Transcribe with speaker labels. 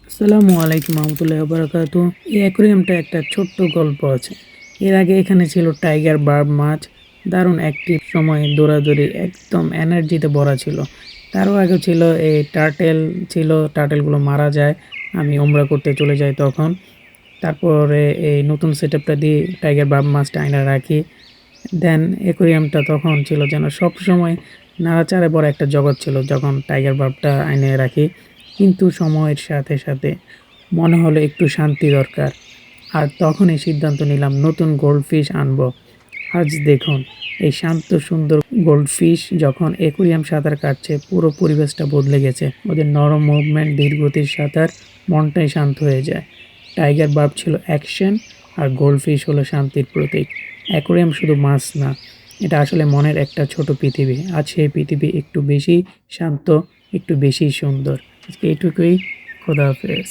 Speaker 1: আসসালামু আলাইকুম রহমতুল্লাহি ওয়া বারাকাতুহু। এই অ্যাকুরিয়ামটা একটা ছোট্ট গল্প আছে। এর আগে এখানে ছিল টাইগার বার্ব মাছ, দারুণ অ্যাক্টিভ, সময় দৌড়াদৌড়ি, একদম এনার্জিতে ভরা ছিল। তারও আগে ছিল এই টার্টেল ছিল, টার্টেলগুলো মারা যায়, আমি উমরা করতে চলে যাই তখন। তারপরে এই নতুন সেটআপটা দিয়ে টাইগার বার্ব মাছটা আইনা রাখি। দেন অ্যাকুরিয়ামটা তখন ছিল যেন সবসময় নাড়াচাড়ে ভরা একটা জগৎ ছিল যখন টাইগার বার্বটা আইনে রাখি। কিন্তু সময়ের সাথে সাথে মনে হলো একটু শান্তি দরকার, আর তখনই সিদ্ধান্ত নিলাম নতুন গোল্ডফিশ আনবো। আজ দেখুন, এই শান্ত সুন্দর গোল্ডফিশ যখন অ্যাকুরিয়াম সাঁতার কাটছে, পুরো পরিবেশটা বদলে গেছে। ওদের নরম মুভমেন্ট, ধীরগতির সাঁতার, মনটাই শান্ত হয়ে যায়। টাইগার বার্ব ছিল অ্যাকশন, আর গোল্ডফিশ হলো শান্তির প্রতীক। অ্যাকোয়ারিয়াম শুধু মাছ না, এটা আসলে মনের একটা ছোট পৃথিবী। আজ সেই পৃথিবী একটু বেশি শান্ত, একটু বেশি সুন্দর। আজকে এইটুকুই। খোদা হাফেজ।